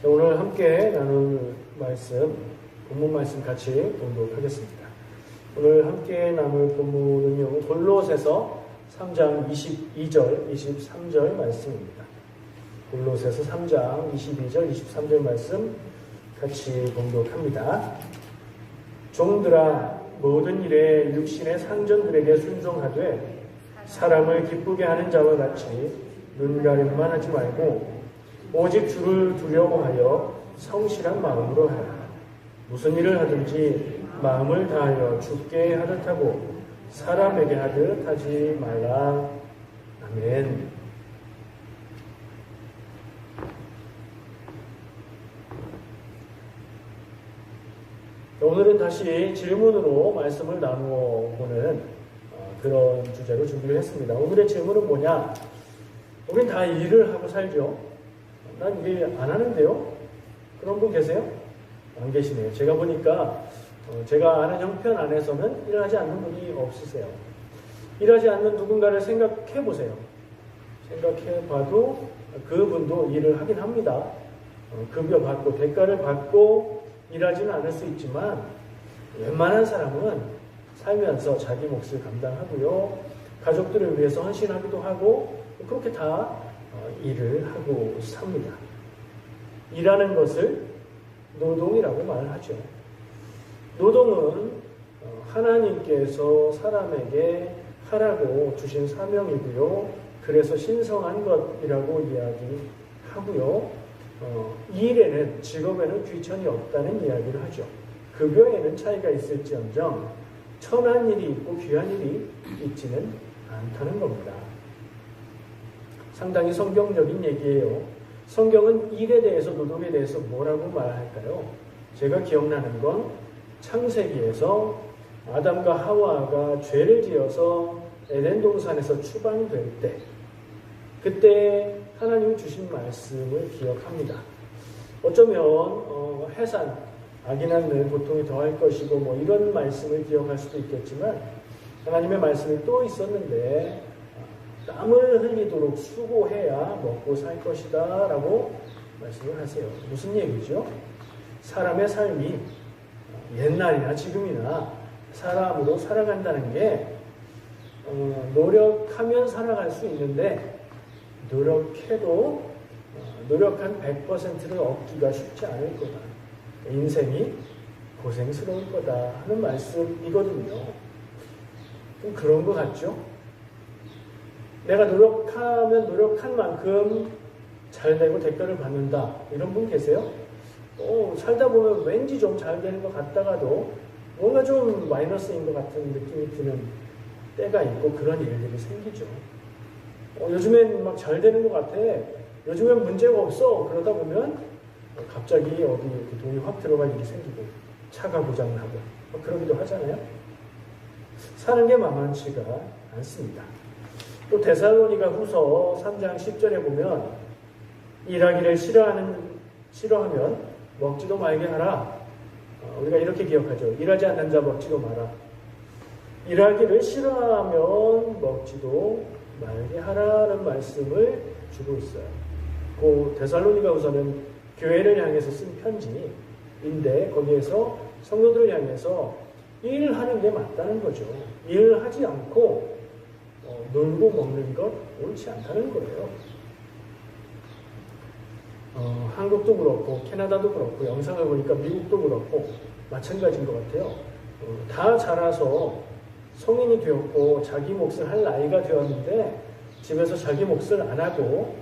오늘 함께 나눌 말씀, 본문 말씀 같이 보도록 하겠습니다. 오늘 함께 나눌 본문은요, 골로새서 3장 22절, 23절 말씀입니다. 골로새서 3장 22절, 23절 말씀 같이 봉독합니다. 종들아, 모든 일에 육신의 상전들에게 순종하되 사람을 기쁘게 하는 자와 같이 눈가림만 하지 말고 오직 주를 두려워하여 성실한 마음으로 하라. 무슨 일을 하든지 마음을 다하여 주께 하듯 하고 사람에게 하듯 하지 말라. 아멘. 오늘은 다시 질문으로 말씀을 나누어 보는 그런 주제로 준비를 했습니다. 오늘의 질문은 뭐냐? 우린 다 일을 하고 살죠. 난 일 안 하는데요? 그런 분 계세요? 안 계시네요. 제가 보니까 제가 아는 형편 안에서는 일하지 않는 분이 없으세요. 일하지 않는 누군가를 생각해 보세요. 생각해 봐도 그분도 일을 하긴 합니다. 급여 받고 대가를 받고 일하지는 않을 수 있지만 웬만한 사람은 살면서 자기 몫을 감당하고요. 가족들을 위해서 헌신하기도 하고 그렇게 다 일을 하고 삽니다. 일하는 것을 노동이라고 말하죠. 노동은 하나님께서 사람에게 하라고 주신 사명이고요. 그래서 신성한 것이라고 이야기하고요. 일에는, 직업에는 귀천이 없다는 이야기를 하죠. 급여에는 차이가 있을지언정 천한 일이 있고 귀한 일이 있지는 않다는 겁니다. 상당히 성경적인 얘기예요. 성경은 일에 대해서, 노동에 대해서 뭐라고 말할까요? 제가 기억나는 건 창세기에서 아담과 하와가 죄를 지어서 에덴 동산에서 추방될 때, 그때 하나님이 주신 말씀을 기억합니다. 어쩌면 해산, 악이 낳는 고통이 더할 것이고 뭐 이런 말씀을 기억할 수도 있겠지만 하나님의 말씀이 또 있었는데 땀을 흘리도록 수고해야 먹고 살 것이다 라고 말씀을 하세요. 무슨 얘기죠? 사람의 삶이 옛날이나 지금이나 사람으로 살아간다는 게 노력하면 살아갈 수 있는데 노력해도 노력한 100%를 얻기가 쉽지 않을 거다. 인생이 고생스러울 거다 하는 말씀이거든요. 좀 그런 것 같죠? 내가 노력하면 노력한 만큼 잘 되고 대가를 받는다. 이런 분 계세요? 살다 보면 왠지 좀 잘 되는 것 같다가도 뭔가 좀 마이너스인 것 같은 느낌이 드는 때가 있고 그런 일들이 생기죠. 요즘엔 막 잘 되는 것 같아. 요즘엔 문제가 없어. 그러다 보면 갑자기 어디 돈이 확 들어갈 일이 생기고 차가 고장나고 그러기도 하잖아요. 사는 게 만만치가 않습니다. 또 데살로니가 후서 3장 10절에 보면 일하기를 싫어하면 먹지도 말게 하라. 우리가 이렇게 기억하죠. 일하지 않는 자 먹지도 마라. 일하기를 싫어하면 먹지도 말게 하라는 말씀을 주고 있어요. 그 데살로니가 후서는 교회를 향해서 쓴 편지인데 거기에서 성도들을 향해서 일하는 게 맞다는 거죠. 일을 하지 않고 놀고 먹는 것 옳지 않다는 거예요. 한국도 그렇고 캐나다도 그렇고 영상을 보니까 미국도 그렇고 마찬가지인 것 같아요. 다 자라서 성인이 되었고 자기 몫을 할 나이가 되었는데 집에서 자기 몫을 안 하고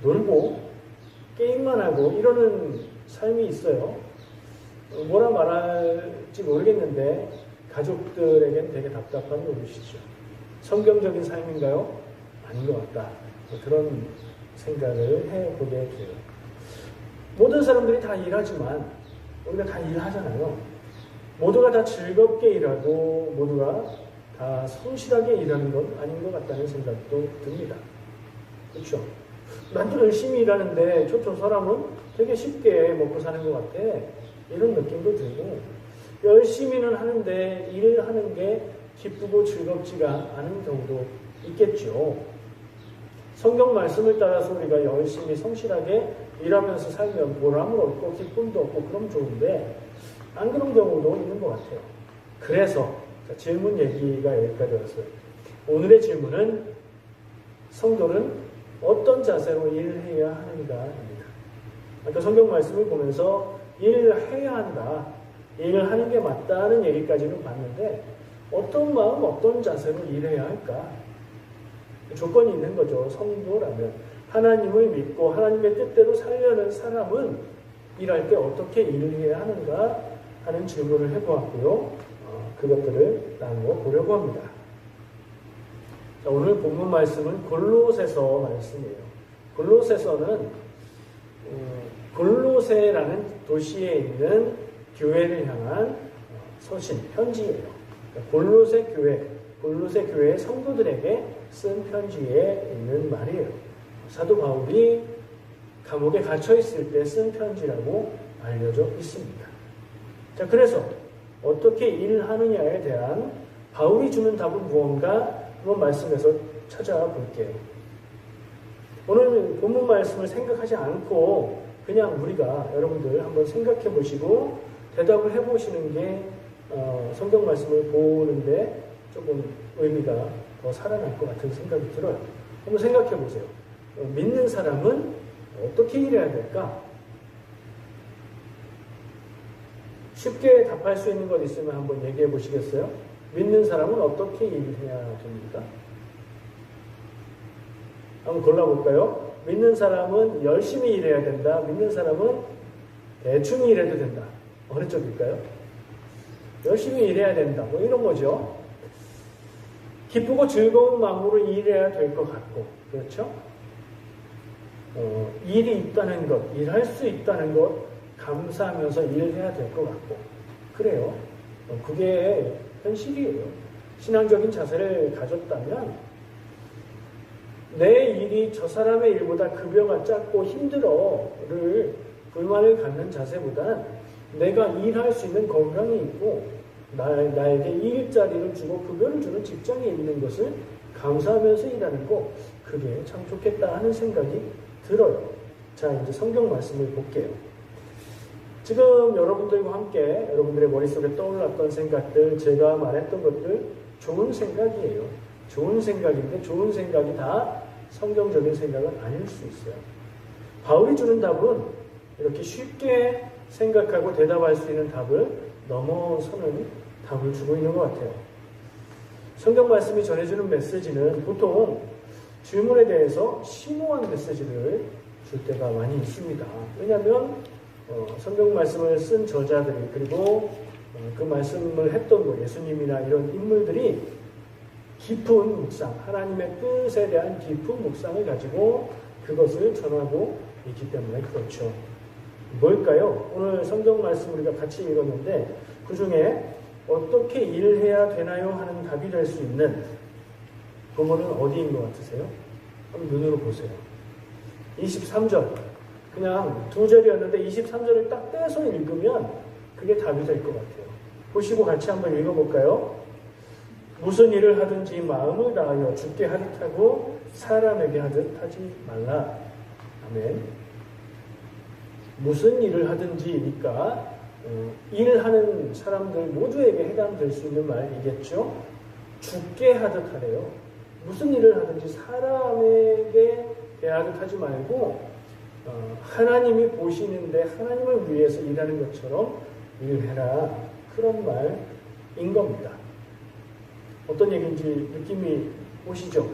놀고 게임만 하고 이러는 삶이 있어요. 뭐라 말할지 모르겠는데 가족들에겐 되게 답답한 노릇이죠. 성경적인 삶인가요? 아닌 것 같다. 그런 생각을 해보게 돼요. 모든 사람들이 다 일하지만 우리가 다 일하잖아요. 모두가 다 즐겁게 일하고 모두가 다 성실하게 일하는 건 아닌 것 같다는 생각도 듭니다. 그렇죠? 나도 열심히 일하는데 저 사람은 되게 쉽게 먹고 사는 것 같아. 이런 느낌도 들고 열심히는 하는데 일을 하는 게 기쁘고 즐겁지가 않은 경우도 있겠죠. 성경 말씀을 따라서 우리가 열심히 성실하게 일하면서 살면 보람을 얻고 기쁨도 얻고 그러면 좋은데 안 그런 경우도 있는 것 같아요. 그래서 질문 얘기가 여기까지 왔어요. 오늘의 질문은 성도는 어떤 자세로 일을 해야 하는가입니다. 아까 성경 말씀을 보면서 일을 해야 한다, 일을 하는 게 맞다는 얘기까지는 봤는데 어떤 마음, 어떤 자세로 일해야 할까? 조건이 있는 거죠. 성도라면 하나님을 믿고 하나님의 뜻대로 살려는 사람은 일할 때 어떻게 일을 해야 하는가 하는 질문을 해보았고요. 그것들을 나누어 보려고 합니다. 자, 오늘 본문 말씀은 골로새서 말씀이에요. 골로새서는 골로새라는 도시에 있는 교회를 향한 서신, 편지예요. 골로새 교회의 성도들에게 쓴 편지에 있는 말이에요. 사도 바울이 감옥에 갇혀 있을 때 쓴 편지라고 알려져 있습니다. 자, 그래서 어떻게 일하느냐에 대한 바울이 주는 답은 무언가 한번 말씀에서 찾아볼게요. 오늘 본문 말씀을 생각하지 않고 그냥 우리가 여러분들 한번 생각해 보시고 대답을 해 보시는 게 성경 말씀을 보는데 조금 의미가 더 살아날 것 같은 생각이 들어요. 한번 생각해 보세요. 믿는 사람은 어떻게 일해야 될까? 쉽게 답할 수 있는 것 있으면 한번 얘기해 보시겠어요? 믿는 사람은 어떻게 일해야 됩니까? 한번 골라볼까요? 믿는 사람은 열심히 일해야 된다. 믿는 사람은 대충 일해도 된다. 어느 쪽일까요? 열심히 일해야 된다. 뭐 이런 거죠. 기쁘고 즐거운 마음으로 일해야 될 것 같고, 그렇죠? 일이 있다는 것, 일할 수 있다는 것, 감사하면서 일해야 될 것 같고, 그래요. 그게 현실이에요. 신앙적인 자세를 가졌다면, 내 일이 저 사람의 일보다 급여가 작고 힘들어를 불만을 갖는 자세보단 내가 일할 수 있는 건강이 있고 나에게 일자리를 주고 급여를 주는 직장에 있는 것을 감사하면서 일하는 거, 그게 참 좋겠다 하는 생각이 들어요. 자, 이제 성경 말씀을 볼게요. 지금 여러분들과 함께 여러분들의 머릿속에 떠올랐던 생각들, 제가 말했던 것들 좋은 생각이에요. 좋은 생각인데 좋은 생각이 다 성경적인 생각은 아닐 수 있어요. 바울이 주는 답은 이렇게 쉽게 생각하고 대답할 수 있는 답을 넘어서는 답을 주고 있는 것 같아요. 성경 말씀이 전해주는 메시지는 보통 질문에 대해서 심오한 메시지를 줄 때가 많이 있습니다. 왜냐하면 성경 말씀을 쓴 저자들이 그리고 그 말씀을 했던 예수님이나 이런 인물들이 깊은 묵상, 하나님의 뜻에 대한 깊은 묵상을 가지고 그것을 전하고 있기 때문에 그렇죠. 뭘까요? 오늘 성경 말씀 우리가 같이 읽었는데 그 중에 어떻게 일해야 되나요? 하는 답이 될 수 있는 부분은 어디인 것 같으세요? 한번 눈으로 보세요. 23절. 그냥 두 절이었는데 23절을 딱 떼서 읽으면 그게 답이 될 것 같아요. 보시고 같이 한번 읽어볼까요? 무슨 일을 하든지 마음을 다하여 주께 하듯 하고 사람에게 하듯 하지 말라. 아멘. 무슨 일을 하든지니까 일하는 사람들 모두에게 해당될 수 있는 말이겠죠. 주께 하듯 하래요. 무슨 일을 하든지 사람에게 대하듯 하지 말고 하나님이 보시는데 하나님을 위해서 일하는 것처럼 일해라. 그런 말인 겁니다. 어떤 얘기인지 느낌이 오시죠?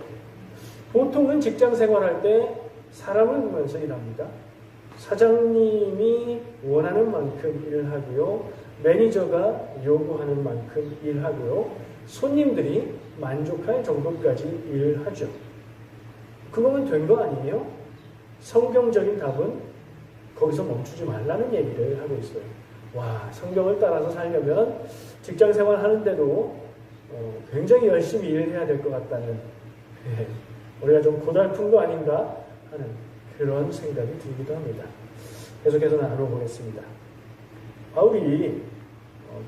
보통은 직장 생활할 때 사람을 보면서 일합니다. 사장님이 원하는 만큼 일을 하고요. 매니저가 요구하는 만큼 일하고요. 손님들이 만족할 정도까지 일을 하죠. 그거면 된 거 아니에요? 성경적인 답은 거기서 멈추지 말라는 얘기를 하고 있어요. 와, 성경을 따라서 살려면 직장 생활 하는데도 굉장히 열심히 일을 해야 될 것 같다는, 우리가 좀 고달픈 거 아닌가 하는 그런 생각이 들기도 합니다. 계속해서 나눠보겠습니다. 바울이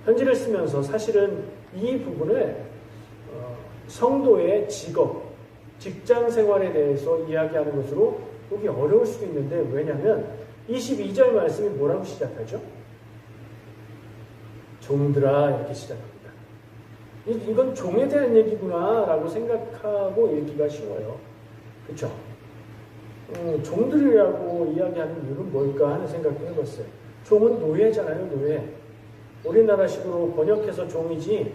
편지를 쓰면서 사실은 이 부분을 성도의 직업, 직장 생활에 대해서 이야기하는 것으로 보기 어려울 수도 있는데, 왜냐하면 22절 말씀이 뭐라고 시작하죠? 종들아 이렇게 시작합니다. 이건 종에 대한 얘기구나 라고 생각하고 읽기가 쉬워요. 그렇죠? 종들이라고 이야기하는 이유는 뭘까 하는 생각도 해봤어요. 종은 노예잖아요. 노예. 우리나라식으로 번역해서 종이지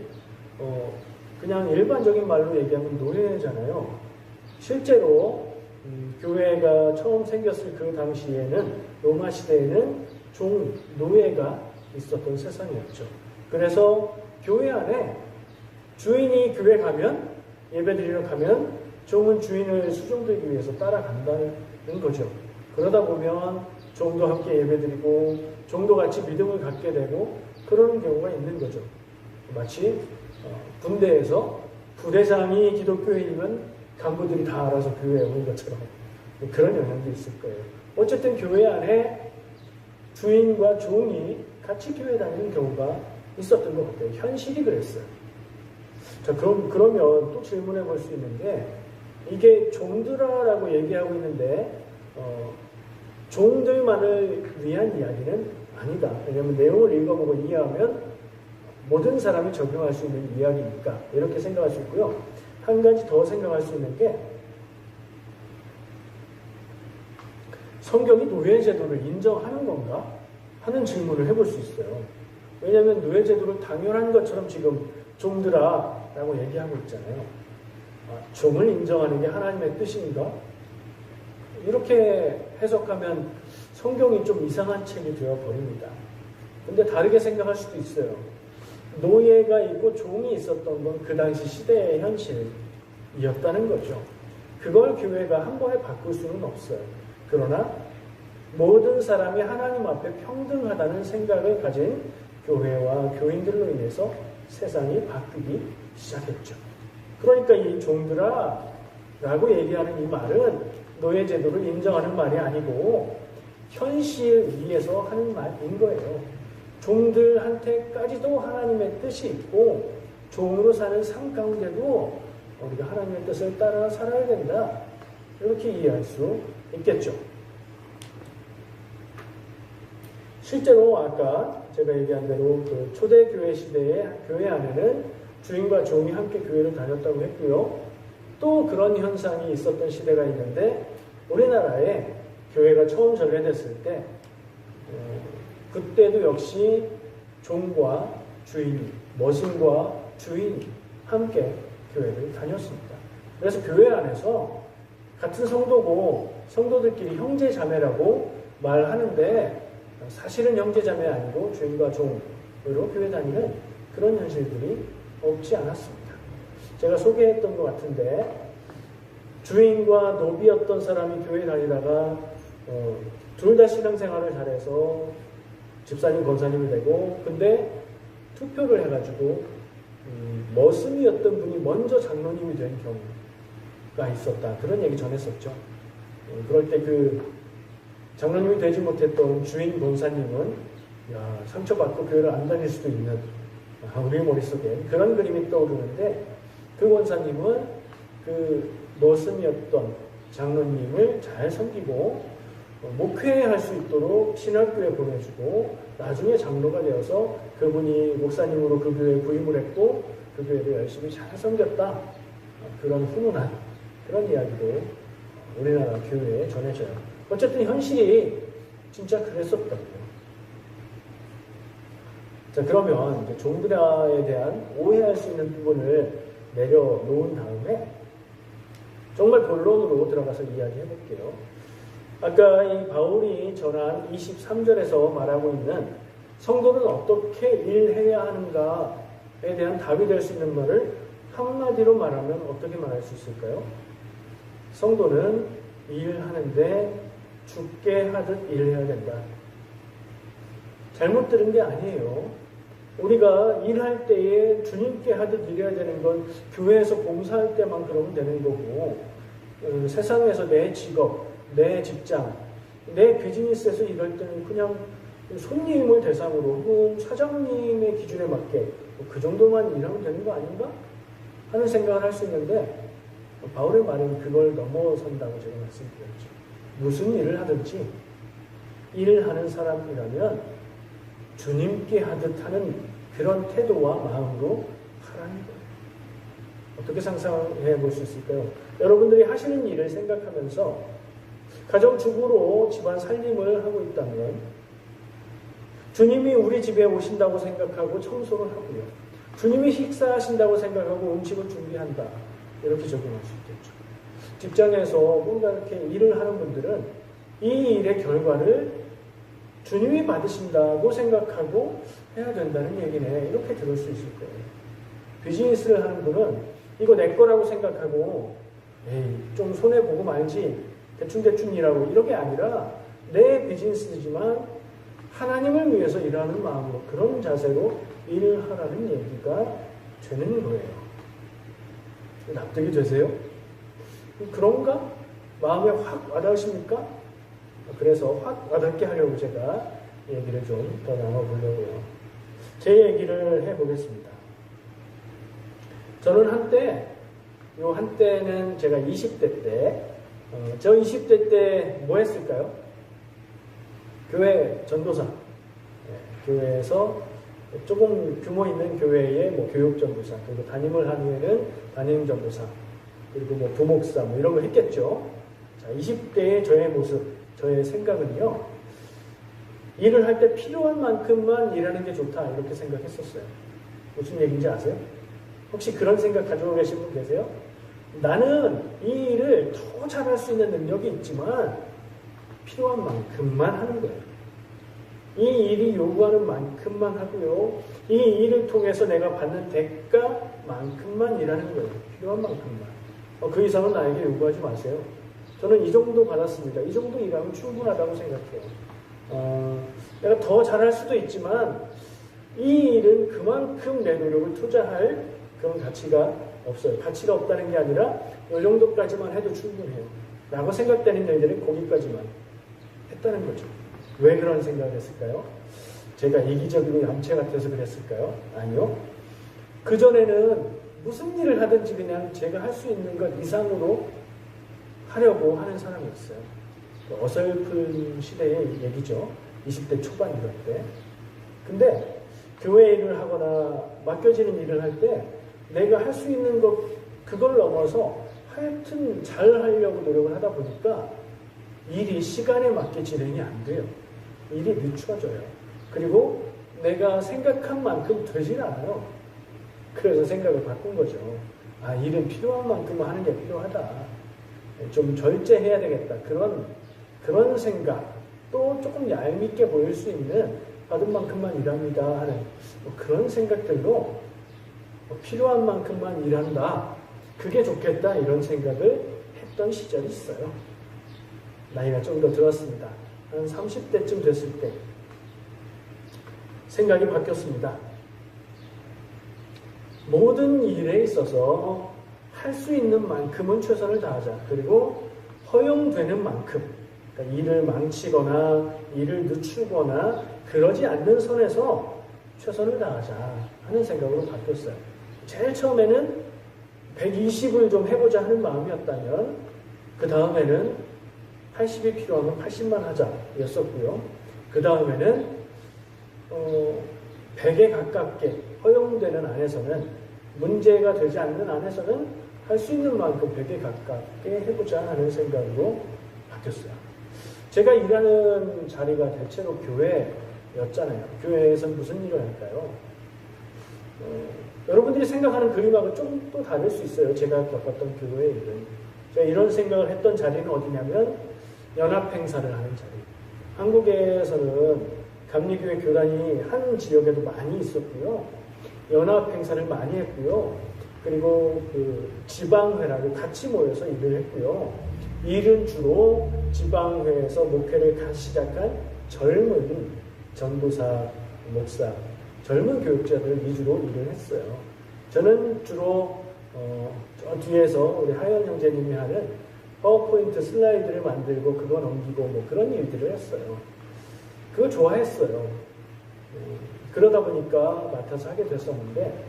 그냥 일반적인 말로 얘기하면 노예잖아요. 실제로 교회가 처음 생겼을 그 당시에는, 로마 시대에는 종, 노예가 있었던 세상이었죠. 그래서 교회 안에 주인이 교회 가면, 예배드리러 가면 종은 주인을 수종들기 위해서 따라간다는 거죠. 그러다 보면 종도 함께 예배드리고 종도 같이 믿음을 갖게 되고 그런 경우가 있는 거죠. 마치 군대에서 부대장이 기독교인이면 간부들이 다 알아서 교회에 오는 것처럼 그런 영향도 있을 거예요. 어쨌든 교회 안에 주인과 종이 같이 교회 다니는 경우가 있었던 것 같아요. 현실이 그랬어요. 자, 그러면 또 질문해 볼 수 있는 게, 이게 종들아라고 얘기하고 있는데 종들만을 위한 이야기는 아니다. 왜냐하면 내용을 읽어보고 이해하면 모든 사람이 적용할 수 있는 이야기니까 이렇게 생각할 수 있고요. 한 가지 더 생각할 수 있는 게, 성경이 노예제도를 인정하는 건가? 하는 질문을 해볼 수 있어요. 왜냐하면 노예제도를 당연한 것처럼 지금 종들아 라고 얘기하고 있잖아요. 종을 인정하는 게 하나님의 뜻인가? 이렇게 해석하면 성경이 좀 이상한 책이 되어버립니다. 근데 다르게 생각할 수도 있어요. 노예가 있고 종이 있었던 건 그 당시 시대의 현실이었다는 거죠. 그걸 교회가 한 번에 바꿀 수는 없어요. 그러나 모든 사람이 하나님 앞에 평등하다는 생각을 가진 교회와 교인들로 인해서 세상이 바뀌기 시작했죠. 그러니까 이 종들아 라고 얘기하는 이 말은 노예제도를 인정하는 말이 아니고 현실 위에서 하는 말인 거예요. 종들한테까지도 하나님의 뜻이 있고 종으로 사는 삶 가운데도 우리가 하나님의 뜻을 따라 살아야 된다. 이렇게 이해할 수 있겠죠. 실제로 아까 제가 얘기한 대로 그 초대교회 시대의 교회 안에는 주인과 종이 함께 교회를 다녔다고 했고요. 또 그런 현상이 있었던 시대가 있는데, 우리나라에 교회가 처음 전래됐을 때 그때도 역시 종과 주인이, 머슴과 주인이 함께 교회를 다녔습니다. 그래서 교회 안에서 같은 성도고 성도들끼리 형제 자매라고 말하는데 사실은 형제 자매 아니고 주인과 종으로 교회 다니는 그런 현실들이 없지 않았습니다. 제가 소개했던 것 같은데, 주인과 노비였던 사람이 교회 다니다가 둘 다 신앙생활을 잘해서 집사님, 권사님이 되고, 근데 투표를 해가지고 머슴이었던 분이 먼저 장로님이 된 경우가 있었다. 그런 얘기 전했었죠. 그럴 때 그 장로님이 되지 못했던 주인 권사님은 상처받고 교회를 안 다닐 수도 있는, 우리 머릿속에 그런 그림이 떠오르는데, 그 권사님은 그 머슴이었던 장로님을 잘 섬기고 목회할 수 있도록 신학교에 보내주고 나중에 장로가 되어서 그분이 목사님으로 그 교회에 부임을 했고 그 교회를 열심히 잘 섬겼다. 그런 훈훈한 그런 이야기도 우리나라 교회에 전해져요. 어쨌든 현실이 진짜 그랬었거든요. 자, 그러면 이제 종들아에 대한 오해할 수 있는 부분을 내려놓은 다음에 정말 본론으로 들어가서 이야기해 볼게요. 아까 이 바울이 전한 23절에서 말하고 있는 성도는 어떻게 일해야 하는가에 대한 답이 될 수 있는 말을 한마디로 말하면 어떻게 말할 수 있을까요? 성도는 일하는데 죽게 하듯 일해야 된다. 잘못 들은 게 아니에요. 우리가 일할 때에 주님께 하듯 일해야 되는 건 교회에서 봉사할 때만 그러면 되는 거고, 세상에서 내 직업, 내 직장, 내 비즈니스에서 일할 때는 그냥 손님을 대상으로 혹은 사장님의 기준에 맞게 그 정도만 일하면 되는 거 아닌가? 하는 생각을 할 수 있는데, 바울의 말은 그걸 넘어선다고 제가 말씀드렸죠. 무슨 일을 하든지 일하는 사람이라면 주님께 하듯 하는 그런 태도와 마음으로 하라는 거예요. 어떻게 상상해 볼 수 있을까요? 여러분들이 하시는 일을 생각하면서 가정주부로 집안 살림을 하고 있다면 주님이 우리 집에 오신다고 생각하고 청소를 하고요. 주님이 식사하신다고 생각하고 음식을 준비한다. 이렇게 적용할 수 있겠죠. 직장에서 뭔가 이렇게 일을 하는 분들은 이 일의 결과를 주님이 받으신다고 생각하고 해야 된다는 얘기네. 이렇게 들을 수 있을 거예요. 비즈니스를 하는 분은 이거 내 거라고 생각하고 에이, 좀 손해보고 말지 대충대충 일하고 이런 게 아니라 내 비즈니스지만 하나님을 위해서 일하는 마음으로 그런 자세로 일을 하라는 얘기가 되는 거예요. 납득이 되세요? 그런가? 마음에 확 와닿으십니까? 그래서 확 와닿게 하려고 제가 얘기를 좀 더 나눠보려고요. 제 얘기를 해보겠습니다. 저는 한때는 제가 20대 때, 저 20대 때 뭐 했을까요? 교회 전도사. 교회에서 조금 규모 있는 교회의 뭐 교육전도사, 그리고 담임을 한 후에는 담임전도사, 그리고 뭐 부목사, 뭐 이런 거 했겠죠. 자, 20대의 저의 모습, 저의 생각은요, 일을 할 때 필요한 만큼만 일하는 게 좋다, 이렇게 생각했었어요. 무슨 얘기인지 아세요? 혹시 그런 생각 가지고 계신 분 계세요? 나는 이 일을 더 잘할 수 있는 능력이 있지만 필요한 만큼만 하는 거예요. 이 일이 요구하는 만큼만 하고요. 이 일을 통해서 내가 받는 대가만큼만 일하는 거예요. 필요한 만큼만. 그 이상은 나에게 요구하지 마세요. 저는 이 정도 받았습니다. 이 정도 일하면 충분하다고 생각해요. 내가 더 잘할 수도 있지만 이 일은 그만큼 내 노력을 투자할 그런 가치가 없어요. 가치가 없다는 게 아니라 이 정도까지만 해도 충분해요. 라고 생각되는 일들은 거기까지만 했다는 거죠. 왜 그런 생각을 했을까요? 제가 이기적이고 얌체 같아서 그랬을까요? 아니요. 그전에는 무슨 일을 하든지 그냥 제가 할 수 있는 것 이상으로 하려고 하는 사람이었어요. 어설픈 시대의 얘기죠. 20대 초반 이럴 때. 근데 교회 일을 하거나 맡겨지는 일을 할 때 내가 할 수 있는 것 그걸 넘어서 하여튼 잘 하려고 노력을 하다 보니까 일이 시간에 맞게 진행이 안 돼요. 일이 늦춰져요. 그리고 내가 생각한 만큼 되질 않아요. 그래서 생각을 바꾼 거죠. 아, 일은 필요한 만큼 하는 게 필요하다. 좀 절제해야 되겠다. 그런 생각. 또 조금 얄밉게 보일 수 있는 받은 만큼만 일합니다 하는 그런 생각들로 필요한 만큼만 일한다. 그게 좋겠다. 이런 생각을 했던 시절이 있어요. 나이가 좀 더 들었습니다. 한 30대쯤 됐을 때 생각이 바뀌었습니다. 모든 일에 있어서 할 수 있는 만큼은 최선을 다하자. 그리고 허용되는 만큼, 그러니까 일을 망치거나 일을 늦추거나 그러지 않는 선에서 최선을 다하자 하는 생각으로 바뀌었어요. 제일 처음에는 120을 좀 해보자 하는 마음이었다면 그 다음에는 80이 필요하면 80만 하자 였었고요. 그 다음에는 100에 가깝게 허용되는 안에서는 문제가 되지 않는 안에서는 할 수 있는 만큼 100에 가깝게 해보자 하는 생각으로 바뀌었어요. 제가 일하는 자리가 대체로 교회였잖아요. 교회에서는 무슨 일을 할까요? 여러분들이 생각하는 그림하고 좀 또 다를 수 있어요. 제가 겪었던 교회의 일은. 제가 이런 생각을 했던 자리는 어디냐면 연합행사를 하는 자리. 한국에서는 감리교회 교단이 한 지역에도 많이 있었고요. 연합행사를 많이 했고요. 그리고 그 지방회라고 같이 모여서 일을 했고요. 일은 주로 지방회에서 목회를 시작한 젊은 전도사, 목사, 젊은 교육자들 위주로 일을 했어요. 저는 주로 저 뒤에서 우리 하연 형제님이 하는 파워포인트 슬라이드를 만들고 그거 넘기고 뭐 그런 일들을 했어요. 그거 좋아했어요. 그러다 보니까 맡아서 하게 됐었는데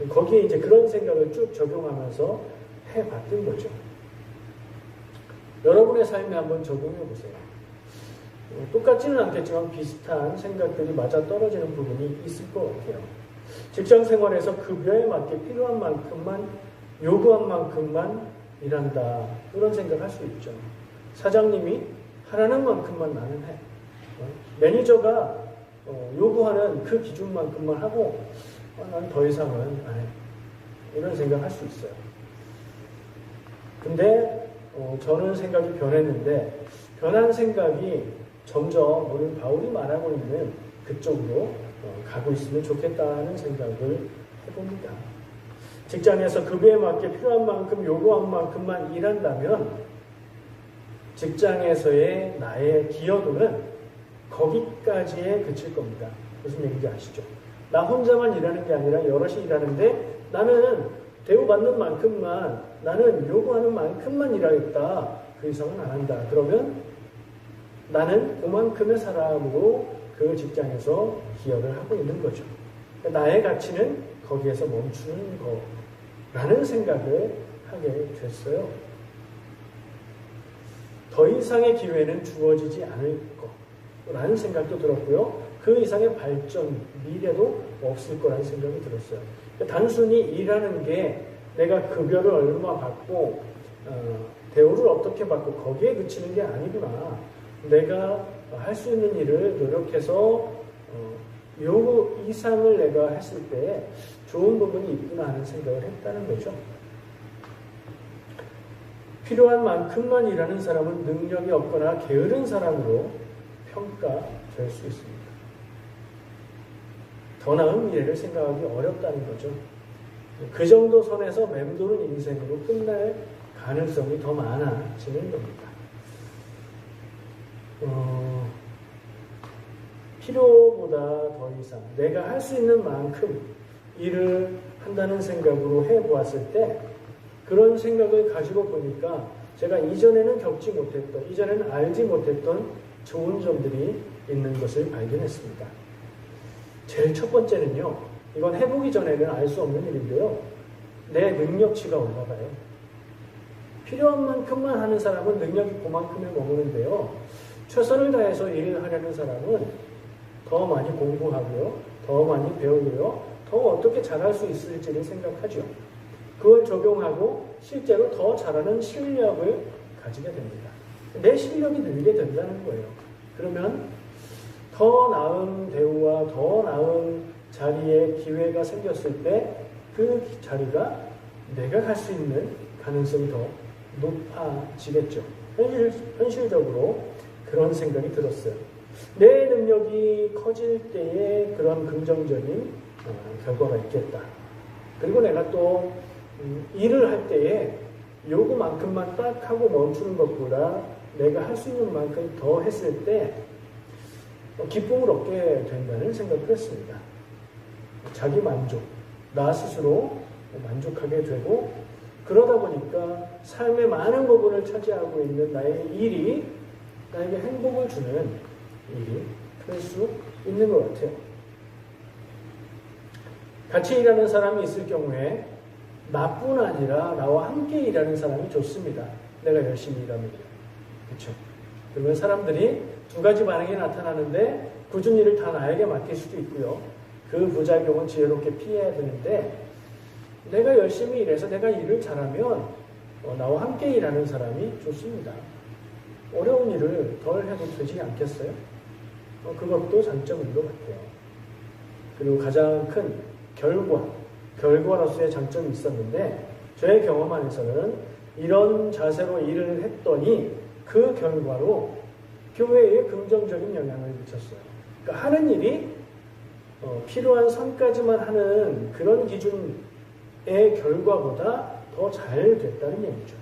거기에 이제 그런 생각을 쭉 적용하면서 해봤던 거죠. 여러분의 삶에 한번 적용해 보세요. 똑같지는 않겠지만 비슷한 생각들이 맞아 떨어지는 부분이 있을 것 같아요. 직장 생활에서 급여에 맞게 필요한 만큼만, 요구한 만큼만 일한다. 그런 생각할 수 있죠. 사장님이 하라는 만큼만 나는 해. 매니저가 요구하는 그 기준만큼만 하고 난 더 이상은 안 해. 이런 생각할 수 있어요. 근데 저는 생각이 변했는데 변한 생각이 점점 오늘 바울이 말하고 있는 그쪽으로 가고 있으면 좋겠다는 생각을 해봅니다. 직장에서 급여에 맞게 필요한 만큼 요구한 만큼만 일한다면 직장에서의 나의 기여도는 거기까지에 그칠 겁니다. 무슨 얘기인지 아시죠? 나 혼자만 일하는 게 아니라 여럿이 일하는데 나는 대우받는 만큼만, 나는 요구하는 만큼만 일하겠다. 그 이상은 안 한다. 그러면 나는 그만큼의 사람으로 그 직장에서 기여를 하고 있는 거죠. 나의 가치는 거기에서 멈추는 거라는 생각을 하게 됐어요. 더 이상의 기회는 주어지지 않을 거라는 생각도 들었고요. 그 이상의 발전, 미래도 없을 거라는 생각이 들었어요. 단순히 일하는 게 내가 급여를 얼마 받고 대우를 어떻게 받고 거기에 그치는 게 아니구나. 내가 할 수 있는 일을 노력해서 요구 이상을 내가 했을 때 좋은 부분이 있구나 하는 생각을 했다는 거죠. 필요한 만큼만 일하는 사람은 능력이 없거나 게으른 사람으로 평가될 수 있습니다. 더 나은 미래를 생각하기 어렵다는 거죠. 그 정도 선에서 맴도는 인생으로 끝날 가능성이 더 많아지는 겁니다. 필요보다 더 이상 내가 할 수 있는 만큼 일을 한다는 생각으로 해보았을 때 그런 생각을 가지고 보니까 제가 이전에는 겪지 못했던, 이전에는 알지 못했던 좋은 점들이 있는 것을 발견했습니다. 제일 첫 번째는요, 이건 해보기 전에는 알 수 없는 일인데요, 내 능력치가 올라가요. 필요한 만큼만 하는 사람은 능력이 그만큼에 머무는데요, 최선을 다해서 일을 하려는 사람은 더 많이 공부하고요, 더 많이 배우고요, 더 어떻게 잘할 수 있을지를 생각하죠. 그걸 적용하고 실제로 더 잘하는 실력을 가지게 됩니다. 내 실력이 늘게 된다는 거예요. 그러면 더 나은 대우와 더 나은 자리에 기회가 생겼을 때 그 자리가 내가 갈 수 있는 가능성이 더 높아지겠죠. 현실적으로 그런 생각이 들었어요. 내 능력이 커질 때에 그런 긍정적인 결과가 있겠다. 그리고 내가 또 일을 할 때에 요구만큼만 딱 하고 멈추는 것보다 내가 할 수 있는 만큼 더 했을 때 기쁨을 얻게 된다는 생각을 했습니다. 자기 만족, 나 스스로 만족하게 되고 그러다 보니까 삶의 많은 부분을 차지하고 있는 나의 일이 나에게 행복을 주는 일이 될 수 있는 것 같아요. 같이 일하는 사람이 있을 경우에 나뿐 아니라 나와 함께 일하는 사람이 좋습니다. 내가 열심히 일하면. 그렇죠? 그러면 사람들이 두 가지 반응이 나타나는데 굳은 일을 다 나에게 맡길 수도 있고요. 그 부작용은 지혜롭게 피해야 되는데 내가 열심히 일해서 내가 일을 잘하면 나와 함께 일하는 사람이 좋습니다. 어려운 일을 덜 해도 되지 않겠어요? 그것도 장점인 것 같아요. 그리고 가장 큰 결과로서의 장점이 있었는데 저의 경험 안에서는 이런 자세로 일을 했더니 그 결과로 교회에 긍정적인 영향을 미쳤어요. 그러니까 하는 일이 필요한 선까지만 하는 그런 기준의 결과보다 더 잘 됐다는 얘기죠.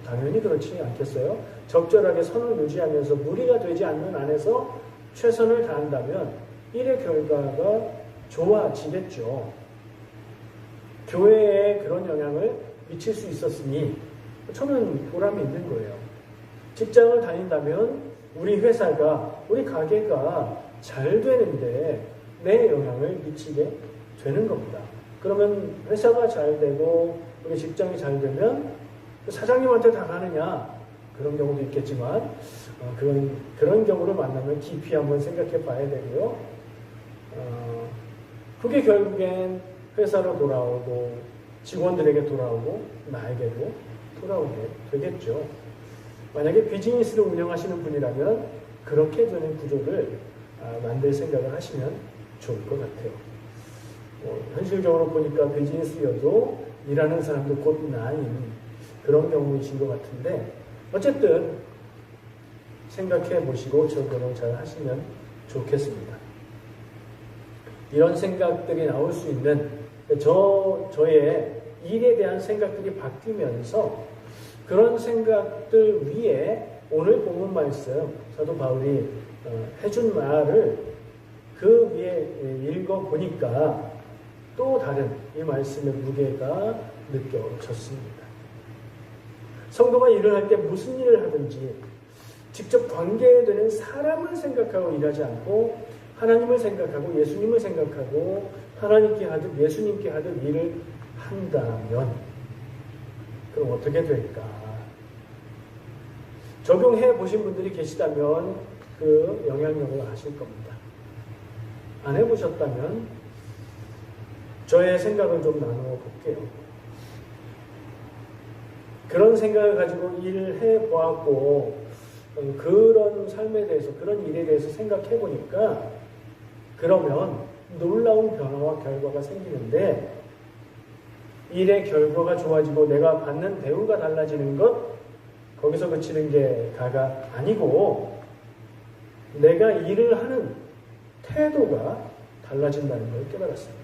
당연히 그렇지 않겠어요? 적절하게 선을 유지하면서 무리가 되지 않는 안에서 최선을 다한다면 일의 결과가 좋아지겠죠. 교회에 그런 영향을 미칠 수 있었으니 저는 보람이 있는 거예요. 직장을 다닌다면 우리 회사가, 우리 가게가 잘 되는데 내 영향을 미치게 되는 겁니다. 그러면 회사가 잘 되고 우리 직장이 잘 되면 사장님한테 다 가느냐? 그런 경우도 있겠지만 그런 경우를 만나면 깊이 한번 생각해 봐야 되고요. 그게 결국엔 회사로 돌아오고 직원들에게 돌아오고 나에게도 돌아오게 되겠죠. 만약에 비즈니스를 운영하시는 분이라면 그렇게 되는 구조를 만들 생각을 하시면 좋을 것 같아요. 현실적으로 보니까 비즈니스여도 일하는 사람도 곧 나인 그런 경우이신 것 같은데 어쨌든 생각해 보시고 적용을 잘 하시면 좋겠습니다. 이런 생각들이 나올 수 있는 저의 일에 대한 생각들이 바뀌면서 그런 생각들 위에 오늘 본문 말씀 사도 바울이 해준 말을 그 위에 읽어보니까 또 다른 이 말씀의 무게가 느껴졌습니다. 성도가 일을 할 때 무슨 일을 하든지 직접 관계되는 사람을 생각하고 일하지 않고 하나님을 생각하고 예수님을 생각하고 하나님께 하듯 예수님께 하듯 일을 한다면 그럼 어떻게 될까? 적용해 보신 분들이 계시다면 그 영향력을 아실 겁니다. 안 해보셨다면 저의 생각을 좀 나누어 볼게요. 그런 생각을 가지고 일을 해보았고 그런 삶에 대해서 그런 일에 대해서 생각해 보니까 그러면 놀라운 변화와 결과가 생기는데 일의 결과가 좋아지고 내가 받는 대우가 달라지는 것 거기서 그치는 게 다가 아니고 내가 일을 하는 태도가 달라진다는 걸 깨달았습니다.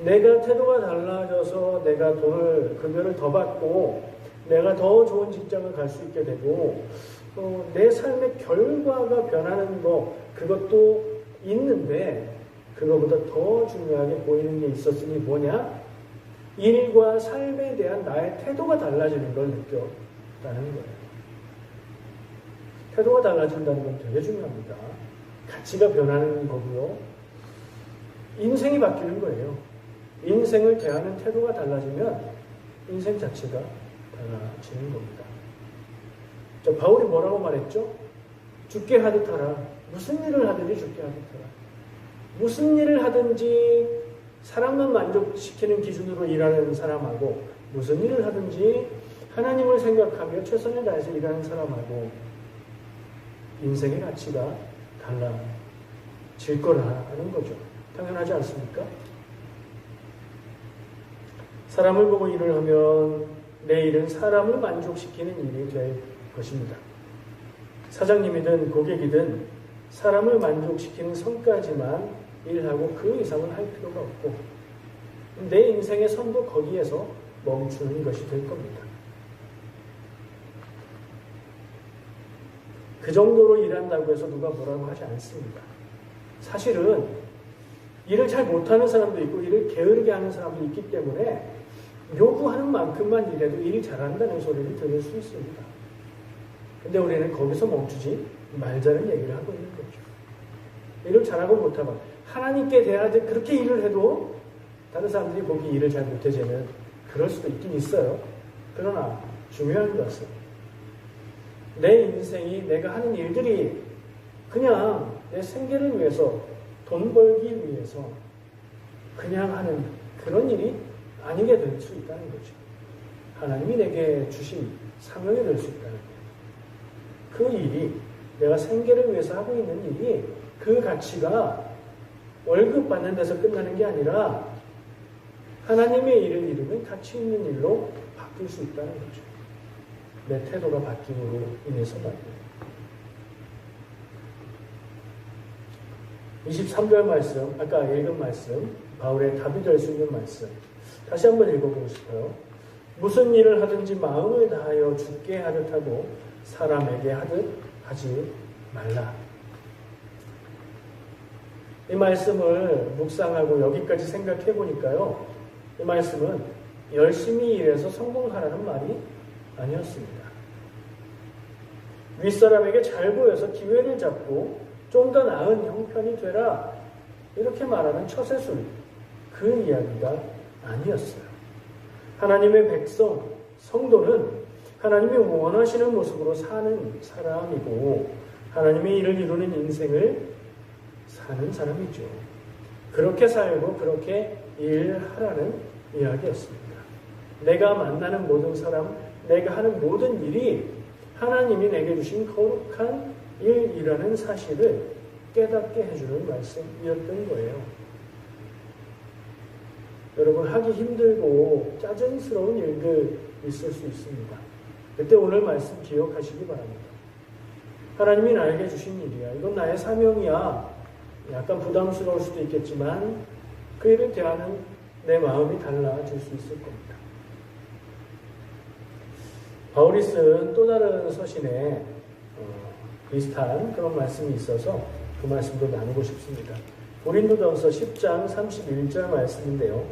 내가 태도가 달라져서 내가 급여를 더 받고 내가 더 좋은 직장을 갈 수 있게 되고 내 삶의 결과가 변하는 거 그것도 있는데 그거보다 더 중요하게 보이는 게 있었으니 뭐냐? 일과 삶에 대한 나의 태도가 달라지는 걸 느꼈다는 거예요. 태도가 달라진다는 건 되게 중요합니다. 가치가 변하는 거고요. 인생이 바뀌는 거예요. 인생을 대하는 태도가 달라지면 인생 자체가 달라지는 겁니다. 바울이 뭐라고 말했죠? 죽게 하듯 하라. 무슨 일을 하든지 죽게 하듯 하라. 무슨 일을 하든지 사람만 만족시키는 기준으로 일하는 사람하고 무슨 일을 하든지 하나님을 생각하며 최선을 다해서 일하는 사람하고 인생의 가치가 달라질 거라는 거죠. 당연하지 않습니까? 사람을 보고 일을 하면 내 일은 사람을 만족시키는 일이 될 것입니다. 사장님이든 고객이든 사람을 만족시키는 선까지만 일하고 그 이상은 할 필요가 없고 내 인생의 선도 거기에서 멈추는 것이 될 겁니다. 그 정도로 일한다고 해서 누가 뭐라고 하지 않습니다. 사실은 일을 잘 못하는 사람도 있고 일을 게으르게 하는 사람도 있기 때문에 요구하는 만큼만 일해도 일 잘한다는 소리를 들을 수 있습니다. 근데 우리는 거기서 멈추지 말자는 얘기를 하고 있는 거죠. 일을 잘하고 못하고 하나님께 대하듯 그렇게 일을 해도 다른 사람들이 보기 일을 잘 못해지는 그럴 수도 있긴 있어요. 그러나 중요한 것은 내 인생이 내가 하는 일들이 그냥 내 생계를 위해서 돈 벌기 위해서 그냥 하는 그런 일이 아니게 될 수 있다는 거죠. 하나님이 내게 주신 사명이 될 수 있다는 거예요. 그 일이 내가 생계를 위해서 하고 있는 일이 그 가치가 월급 받는 데서 끝나는 게 아니라 하나님의 일을 이루면 가치 있는 일로 바뀔 수 있다는 거죠. 내 태도가 바뀜으로 인해서 말이에요. 23절 말씀, 아까 읽은 말씀, 바울의 답이 될 수 있는 말씀 다시 한번 읽어보고 싶어요. 무슨 일을 하든지 마음을 다하여 주께 하듯 하고 사람에게 하듯 하지 말라. 이 말씀을 묵상하고 여기까지 생각해 보니까요. 이 말씀은 열심히 일해서 성공하라는 말이 아니었습니다. 윗사람에게 잘 보여서 기회를 잡고 좀 더 나은 형편이 되라. 이렇게 말하는 처세술, 그 이야기가 아니었어요. 하나님의 백성, 성도는 하나님이 원하시는 모습으로 사는 사람이고 하나님의 일을 이루는 인생을 사는 사람이죠. 그렇게 살고 그렇게 일하라는 이야기였습니다. 내가 만나는 모든 사람, 내가 하는 모든 일이 하나님이 내게 주신 거룩한 일이라는 사실을 깨닫게 해주는 말씀이었던 거예요. 여러분, 하기 힘들고 짜증스러운 일들 있을 수 있습니다. 그때 오늘 말씀 기억하시기 바랍니다. 하나님이 나에게 주신 일이야. 이건 나의 사명이야. 약간 부담스러울 수도 있겠지만 그 일을 대하는 내 마음이 달라질 수 있을 겁니다. 바울이 쓴 또 다른 서신에 비슷한 그런 말씀이 있어서 그 말씀도 나누고 싶습니다. 고린도전서 10장 31절 말씀인데요.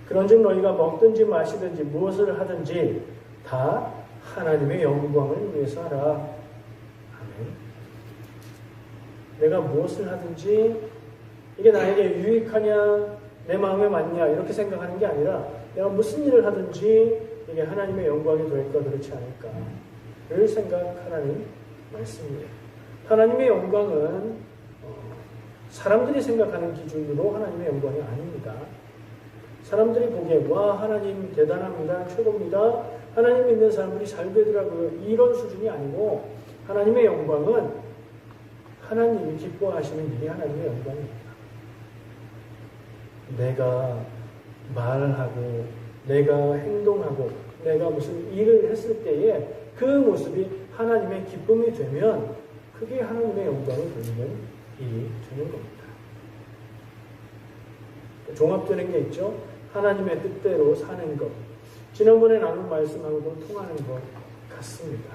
그런즉 너희가 먹든지 마시든지 무엇을 하든지 다 하나님의 영광을 위해서 하라. 아멘. 내가 무엇을 하든지 이게 나에게 유익하냐, 내 마음에 맞냐 이렇게 생각하는 게 아니라 내가 무슨 일을 하든지 이게 하나님의 영광이 될까 그렇지 않을까를 생각하라는 말씀이에요. 하나님의 영광은 사람들이 생각하는 기준으로 하나님의 영광이 아닙니다. 사람들이 보기에 와 하나님 대단합니다. 최고입니다. 하나님 믿는 사람들이 잘 되더라고요. 이런 수준이 아니고 하나님의 영광은 하나님이 기뻐하시는 일이 하나님의 영광입니다. 내가 말하고 내가 행동하고 내가 무슨 일을 했을 때에 그 모습이 하나님의 기쁨이 되면 그게 하나님의 영광을 돌리는 일이 되는 겁니다. 종합되는 게 있죠. 하나님의 뜻대로 사는 것. 지난번에 나눈 말씀하고도 통하는 것 같습니다.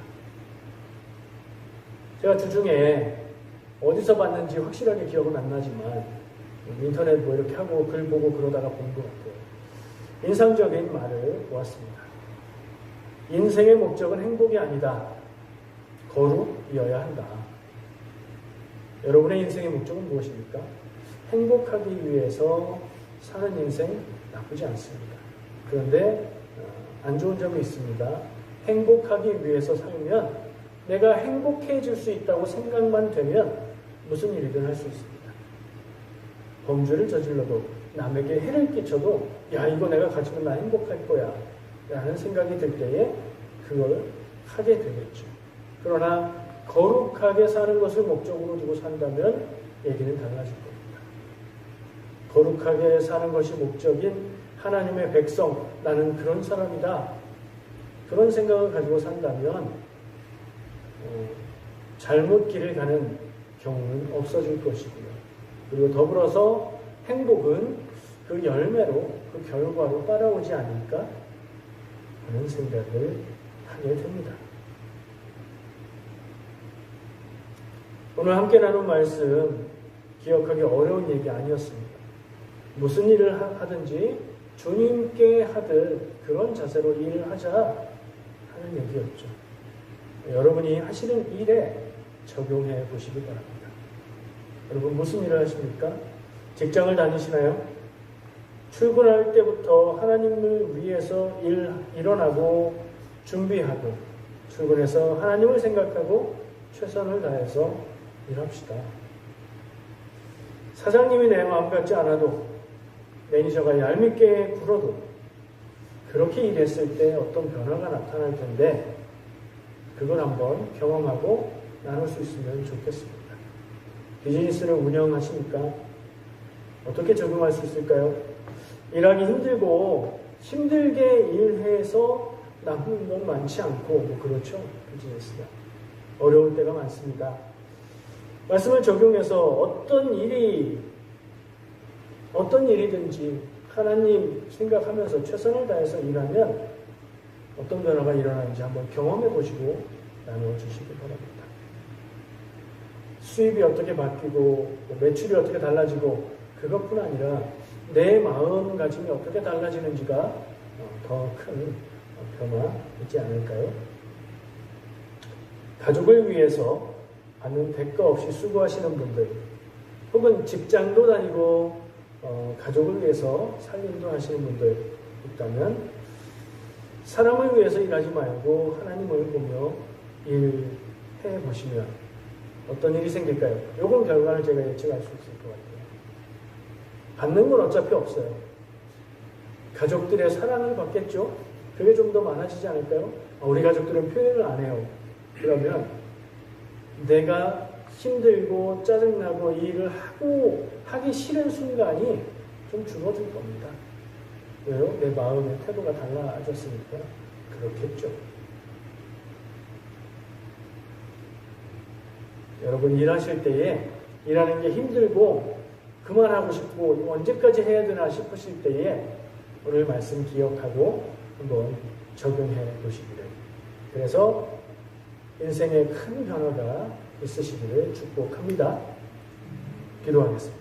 제가 주중에 어디서 봤는지 확실하게 기억은 안 나지만 인터넷 뭐 이렇게 하고 글 보고 그러다가 본 것 같아요. 인상적인 말을 보았습니다. 인생의 목적은 행복이 아니다. 거룩이어야 한다. 여러분의 인생의 목적은 무엇입니까? 행복하기 위해서 사는 인생 나쁘지 않습니다. 그런데 안 좋은 점이 있습니다. 행복하기 위해서 살면 내가 행복해질 수 있다고 생각만 되면 무슨 일이든 할 수 있습니다. 범죄를 저질러도 남에게 해를 끼쳐도 야 이거 내가 가지면 나 행복할 거야 라는 생각이 들 때에 그걸 하게 되겠죠. 그러나 거룩하게 사는 것을 목적으로 두고 산다면 얘기는 달라질 겁니다. 거룩하게 사는 것이 목적인 하나님의 백성, 나는 그런 사람이다. 그런 생각을 가지고 산다면 잘못 길을 가는 경우는 없어질 것이고요. 그리고 더불어서 행복은 그 열매로, 그 결과로 따라오지 않을까 하는 생각을 하게 됩니다. 오늘 함께 나눈 말씀 기억하기 어려운 얘기 아니었습니다. 무슨 일을 하든지 주님께 하듯 그런 자세로 일을 하자 하는 얘기였죠. 여러분이 하시는 일에 적용해 보시기 바랍니다. 여러분 무슨 일을 하십니까? 직장을 다니시나요? 출근할 때부터 하나님을 위해서 일어나고 준비하고 출근해서 하나님을 생각하고 최선을 다해서 일합시다. 사장님이 내 마음 같지 않아도 매니저가 얄밉게 굴어도 그렇게 일했을 때 어떤 변화가 나타날 텐데 그걸 한번 경험하고 나눌 수 있으면 좋겠습니다. 비즈니스를 운영하시니까 어떻게 적용할 수 있을까요? 일하기 힘들고 힘들게 일해서 남는 건 많지 않고 뭐 그렇죠. 비즈니스가 어려울 때가 많습니다. 말씀을 적용해서 어떤 일이든지 하나님 생각하면서 최선을 다해서 일하면 어떤 변화가 일어나는지 한번 경험해 보시고 나눠주시기 바랍니다. 수입이 어떻게 바뀌고 매출이 어떻게 달라지고 그것뿐 아니라 내 마음가짐이 어떻게 달라지는지가 더 큰 변화이지 않을까요? 가족을 위해서 받는 대가 없이 수고하시는 분들 혹은 직장도 다니고 가족을 위해서 살림도 하시는 분들 있다면 사람을 위해서 일하지 말고 하나님을 보며 일해 보시면 어떤 일이 생길까요? 요건 결과를 제가 예측할 수 있을 것 같아요. 받는 건 어차피 없어요. 가족들의 사랑을 받겠죠? 그게 좀 더 많아지지 않을까요? 우리 가족들은 표현을 안 해요. 그러면 내가 힘들고 짜증나고 이 일을 하기 싫은 순간이 좀 줄어들 겁니다. 왜요? 내 마음의 태도가 달라졌으니까 그렇겠죠. 여러분 일하실 때에 일하는 게 힘들고 그만하고 싶고 언제까지 해야 되나 싶으실 때에 오늘 말씀 기억하고 한번 적용해 보시기를. 그래서 인생에 큰 변화가 있으시기를 축복합니다. 기도하겠습니다.